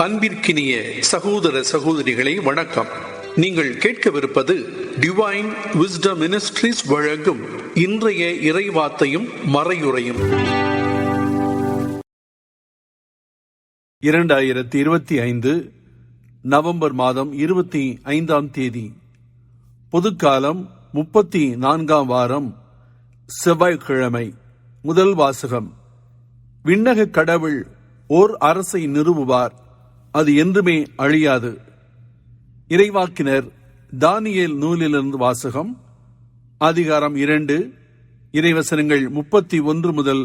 அன்பிற்கினிய சகோதர சகோதரிகளை வணக்கம். நீங்கள் கேட்கவிருப்பது டிவைன் விஸ்டம் மினிஸ்ட்ரீஸ் வழங்கும் இன்றைய இறைவார்த்தையும் மறையுரையும். 2025 நவம்பர் மாதம் 25ஆம் தேதி, பொதுக்காலம் 34ஆம் வாரம், செவ்வாய்க்கிழமை. முதல் வாசகம். விண்ணக கடவுள் ஓர் அரசை நிறுவுவார், அது என்றுமே அழியாது. இறைவாக்கினர் தானியேல் நூலிலிருந்து வாசகம். அதிகாரம் 2, இறைவசனங்கள் 31 முதல்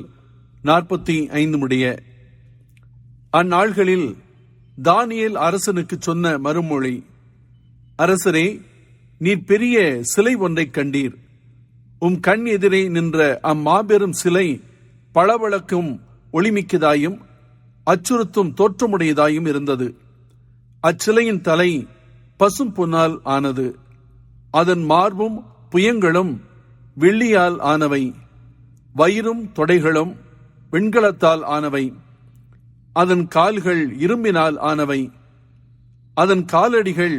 45 முடிய. அந்நாள்களில் தானியேல் அரசனுக்கு சொன்ன மறுமொழி: அரசரே, நீர் பெரிய சிலை ஒன்றைக் கண்டீர். உம் கண் எதிரே நின்ற அம்மாபெரும் சிலை பளபளக்கும் ஒளிமிக்கதாயும் அச்சுறுத்தும் தோற்றமுடையதாயும் இருந்தது. அச்சிலையின் தலை பசும் பொன்னால் ஆனது. அதன் மார்பும் புயங்களும் வெள்ளியால் ஆனவை. வயிறும் தொடைகளும் வெண்கலத்தால் ஆனவை. அதன் கால்கள் இரும்பினால் ஆனவை. அதன் காலடிகள்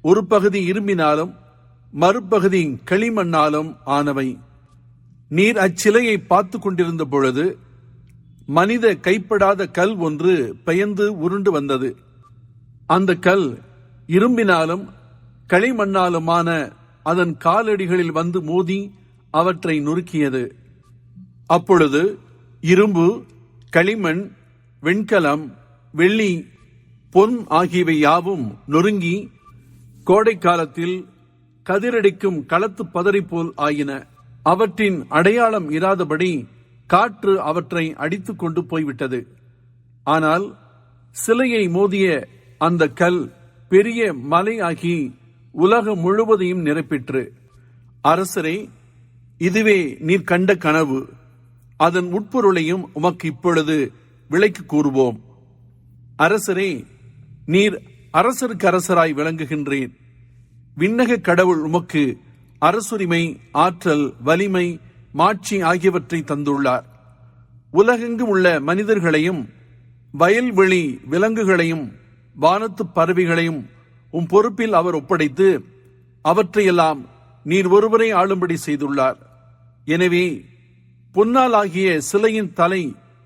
ஒரு பகுதி இரும்பினாலும் மறுபகுதி களிமண்ணாலும் ஆனவை. நீர் அச்சிலையை பார்த்து கொண்டிருந்த பொழுது மனித கைப்படாத கல் ஒன்று பெயர்ந்து உருண்டு வந்தது. அந்த கல் இரும்பினாலும் களிமண்ணாலுமான அதன் காலடிகளில் வந்து மோதி அவற்றை நொறுக்கியது. அப்பொழுது இரும்பு, களிமண், வெண்கலம், வெள்ளி, பொன் ஆகியவை யாவும் நொறுங்கி கோடை காலத்தில் கதிரடிக்கும் களத்து பதரை போல் ஆயின. அவற்றின் அடையாளம் இராதபடி காற்று அவற்றை அடித்துக் கொண்டு போய்விட்டது. ஆனால் சிலையை மோதிய அந்த கல் பெரிய மலை ஆகி உலகம் முழுவதையும் நிரப்பிற்று. அரசரே, இதுவே நீர் கண்ட கனவு. அதன் உட்பொருளையும் உமக்கு இப்பொழுது விளக்கி கூறுவோம். அரசரே, நீர் அரசருக்கு அரசராய் விளங்குகின்றீர். விண்ணக கடவுள் உமக்கு அரசுரிமை, ஆற்றல், வலிமை, மாட்சி ஆகியவற்றை தந்துள்ளார். உலகெங்கும் உள்ள மனிதர்களையும் வயல்வெளி விலங்குகளையும் வானத்து பறவைகளையும் உம் பொறுப்பில் அவர் ஒப்படைத்து அவற்றையெல்லாம் நீர் ஒருவரை ஆளும்படி செய்துள்ளார். எனவே பொன்னால் ஆகிய சிலையின் தலை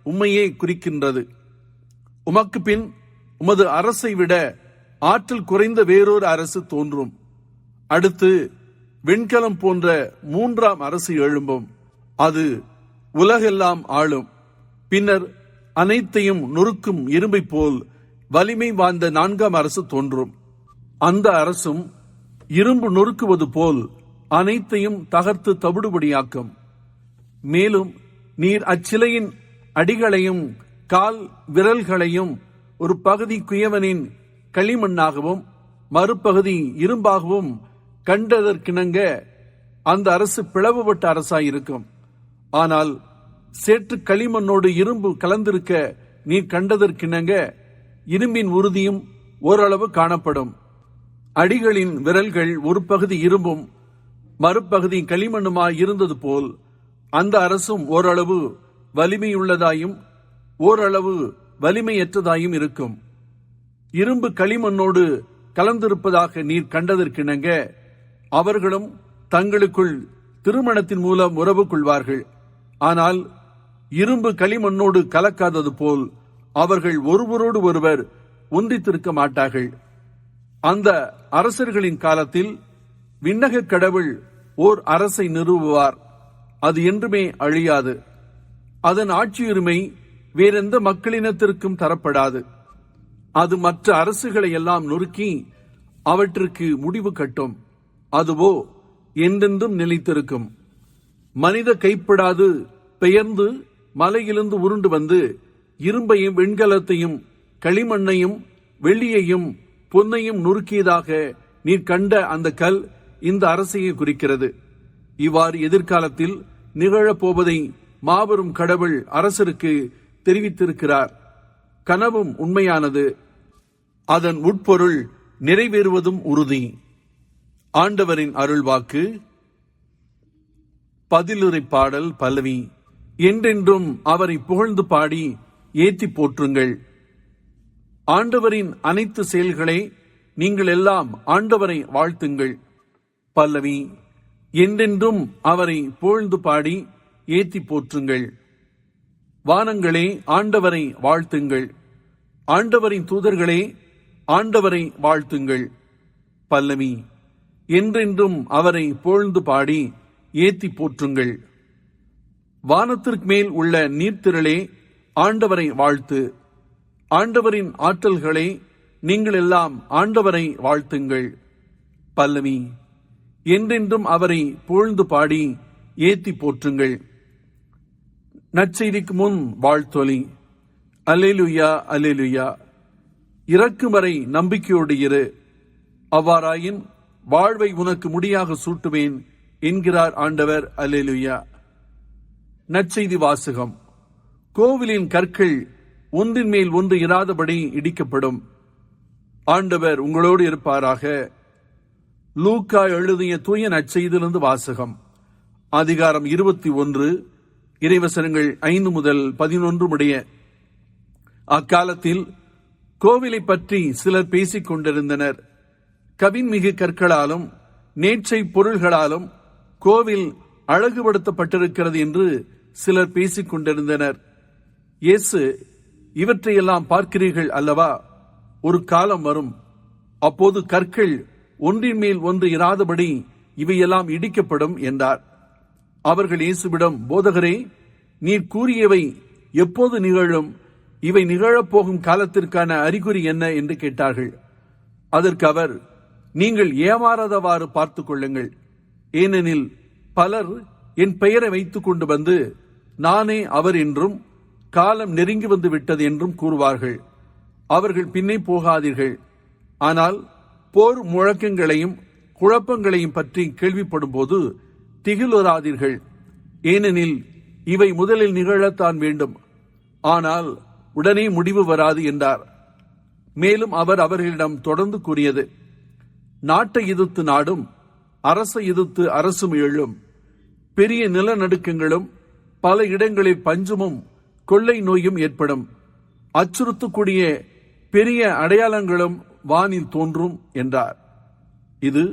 உம்மையே குறிக்கின்றது. உமக்கு பின் உமது அரசை விட ஆற்றல் குறைந்த வேறொரு அரசு தோன்றும். அடுத்து வெண்கலம் போன்ற 3ஆம் அரசு எழும்பும். அது உலகெல்லாம் ஆளும். பின்னர் அனைத்தையும் நொறுக்கும் இரும்பை போல் வலிமை வாய்ந்த 4ஆம் அரசு தோன்றும். அந்த அரசும் இரும்பு நொறுக்குவது போல் அனைத்தையும் தகர்த்து தவிடுபடியாக்கும். மேலும் நீர் அச்சிலையின் அடிகளையும் கால் விரல்களையும் ஒரு பகுதி குயவனின் களிமண்ணாகவும் மறுபகுதி இரும்பாகவும் கண்டதற்கிணங்க அந்த அரசு பிளவுபட்ட அரசாயிருக்கும். ஆனால் சேற்று களிமண்ணோடு இரும்பு கலந்திருக்க நீர் கண்டதற்கிணங்க இரும்பின் உறுதியும் ஓரளவு காணப்படும். அடிகளின் விரல்கள் ஒரு பகுதி இரும்பும் மறுபகுதி களிமண்ணுமாய் இருந்தது போல் அந்த அரசும் ஓரளவு வலிமையுள்ளதாயும் ஓரளவு வலிமையற்றதாயும் இருக்கும். இரும்பு களிமண்ணோடு கலந்திருப்பதாக நீர் கண்டதற்கிணங்க அவர்களும் தங்களுக்குள் திருமணத்தின் மூலம் உறவு கொள்வார்கள். ஆனால் இரும்பு களிமண்ணோடு கலக்காதது போல் அவர்கள் ஒருவரோடு ஒருவர் ஒன்றித்திருக்க மாட்டார்கள். அந்த அரசர்களின் காலத்தில் விண்ணக கடவுள் ஓர் அரசை நிறுவுவார், அது என்றுமே அழியாது. அதன் ஆட்சியுரிமை வேறெந்த மக்களினத்திற்கும் தரப்படாது. அது மற்ற அரசுகளை எல்லாம் நொறுக்கி அவற்றிற்கு முடிவு கட்டும். அதுவோ என்றென்றும் நிலைத்திருக்கும். மனித கைப்படாது பெயர்ந்து மலையிலிருந்து உருண்டு வந்து இரும்பையும் வெண்கலத்தையும் களிமண்ணையும் வெள்ளியையும் பொன்னையும் நொறுக்கியதாக நீர் கண்ட அந்த கல் இந்த அரசையை குறிக்கிறது. இவ்வாறு எதிர்காலத்தில் நிகழப்போவதை மாபெரும் கடவுள் அரசருக்கு தெரிவித்திருக்கிறார். கனவும் உண்மையானது, அதன் உட்பொருள் நிறைவேறுவதும் உறுதி. ஆண்டவரின் அருள்வாக்கு. பதிலுரை பாடல் பல்லவி. என்றென்றும் அவரை புகழ்ந்து பாடி ஏற்றி போற்றுங்கள். ஆண்டவரின் அனைத்து செயல்களே, நீங்கள் எல்லாம் ஆண்டவரை வாழ்த்துங்கள். பல்லவி. என்றென்றும் அவரை புகழ்ந்து பாடி ஏத்தி போற்றுங்கள். வானங்களே, ஆண்டவரை வாழ்த்துங்கள். ஆண்டவரின் தூதர்களே, ஆண்டவரை வாழ்த்துங்கள். பல்லவி. என்றென்றும் அவரை புகழ்ந்து பாடி ஏத்தி போற்றுங்கள். வானத்திற்கு மேல் உள்ள நீர்த்திரளே, ஆண்டவரை வாழ்த்து. ஆண்டவரின் ஆற்றல்களே, நீங்கள் எல்லாம் ஆண்டவரை வாழ்த்துங்கள். பல்லவி. என்றென்றும் அவரை புகழ்ந்து பாடி ஏத்தி போற்றுங்கள். நற்செய்திக்கு முன் வாழ்த்தொலி. அல்லேலூயா, அல்லேலூயா. இறக்கும் வரை நம்பிக்கையோடு இரு, அவ்வாறாயின் வாழ்வை உனக்கு முடியாக சூட்டுவேன் என்கிறார் ஆண்டவர். அல்லேலூயா. நற்செய்தி வாசகம். கோவிலின் கற்கள் ஒன்றின் மேல் ஒன்று இராதபடி இடிக்கப்படும். ஆண்டவர் உங்களோடு இருப்பாராக. லூக்கா எழுதிய தூய நற்செய்தியிலிருந்து வாசகம். அதிகாரம் 21, இறைவசனங்கள் 5 முதல் 11 முடிய. அக்காலத்தில் கோவிலை பற்றி சிலர் பேசிக் கொண்டிருந்தனர். கவின்மிகு கற்களாலும் நேற்றை பொருள்களாலும் கோவில் அழகுபடுத்தப்பட்டிருக்கிறது என்று சிலர் பேசிக் கொண்டிருந்தனர். இயேசு, இவற்றையெல்லாம் பார்க்கிறீர்கள் அல்லவா? ஒரு காலம் வரும், அப்போது கற்கள் ஒன்றின் மேல் ஒன்று இராதபடி இவையெல்லாம் இடிக்கப்படும் என்றார். அவர்கள் இயேசுவிடம், போதகரே, நீர் கூறியவை எப்போது நிகழும்? இவை நிகழப்போகும் காலத்திற்கான அறிகுறி என்ன என்று கேட்டார்கள். அதற்கு அவர், நீங்கள் ஏமாறாதவாறு பார்த்துக் கொள்ளுங்கள். ஏனெனில் பலர் என் பெயரை வைத்துக் கொண்டு வந்து, நானே அவர் என்றும் காலம் நெருங்கி வந்து விட்டது என்றும் கூறுவார்கள். அவர்கள் பின்னே போகாதீர்கள். ஆனால் போர் முழக்கங்களையும் குழப்பங்களையும் பற்றி கேள்விப்படும் போது திகிலுறாதீர்கள். ஏனெனில் இவை முதலில் நிகழத்தான் வேண்டும், ஆனால் உடனே முடிவு வராது என்றார். மேலும் அவர் அவர்களிடம் தொடர்ந்து கூறியது, நாட்டை எதிர்த்து நாடும், அரசை எதிர்த்து அரசும் எழும். பெரிய நிலநடுக்கங்களும் பல இடங்களில் பஞ்சமும் கொள்ளை நோயும் ஏற்படும். அச்சுறுத்தக்கூடிய பெரிய அடையாளங்களும் வானில் தோன்றும் என்றார். இது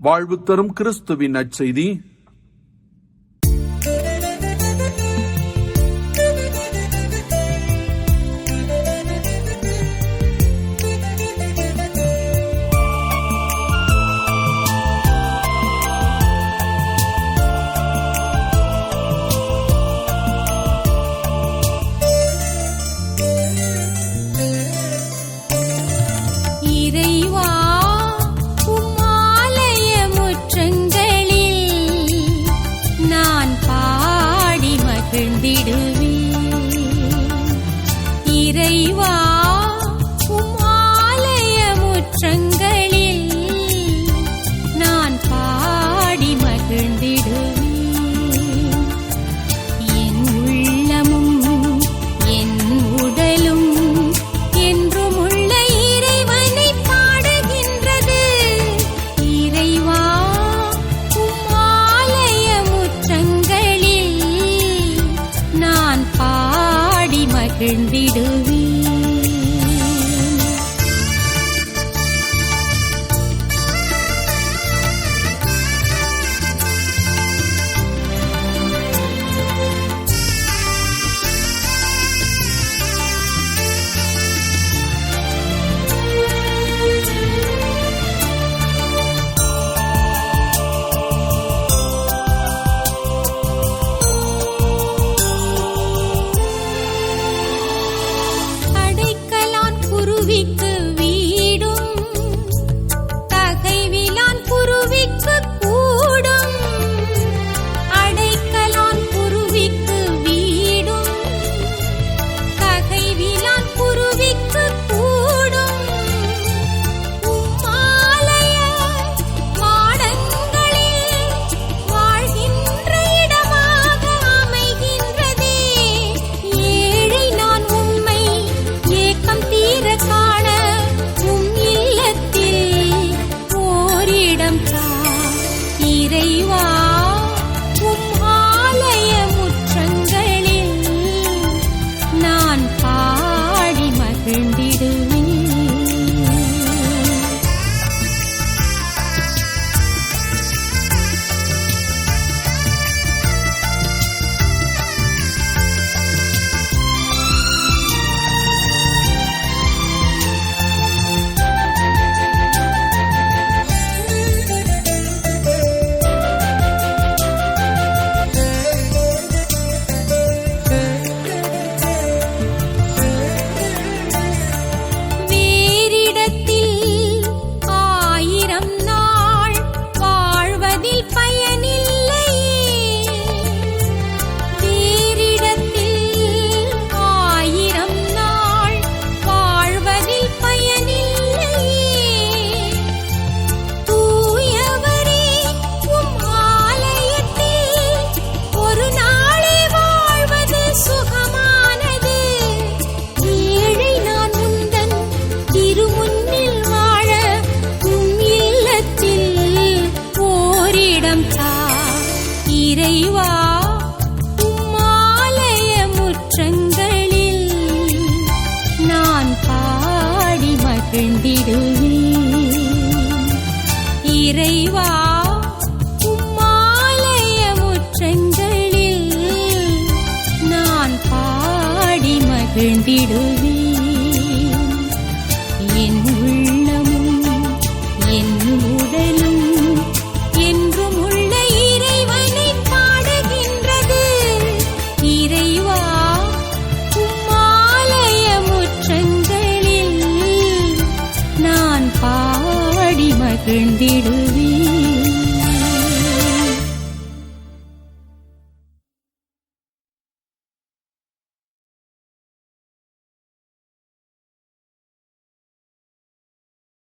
வாழ்வு தரும் கிறிஸ்துவின் நற்செய்தி. முற்றங்களில் நான் பாடி மகிழ்ந்திடுவேன். இறைவா உம்மாலய முற்றங்களில் நான் பாடி மகிழ்ந்திடுவேன். என் உள்ளமும் என் உடலும் என்றும் உள்ள இறைவனை பாடுகின்றது. இறைவா உம்மாலய முற்றங்களில் நான் பாடி மகிழ்ந்திடுவேன்.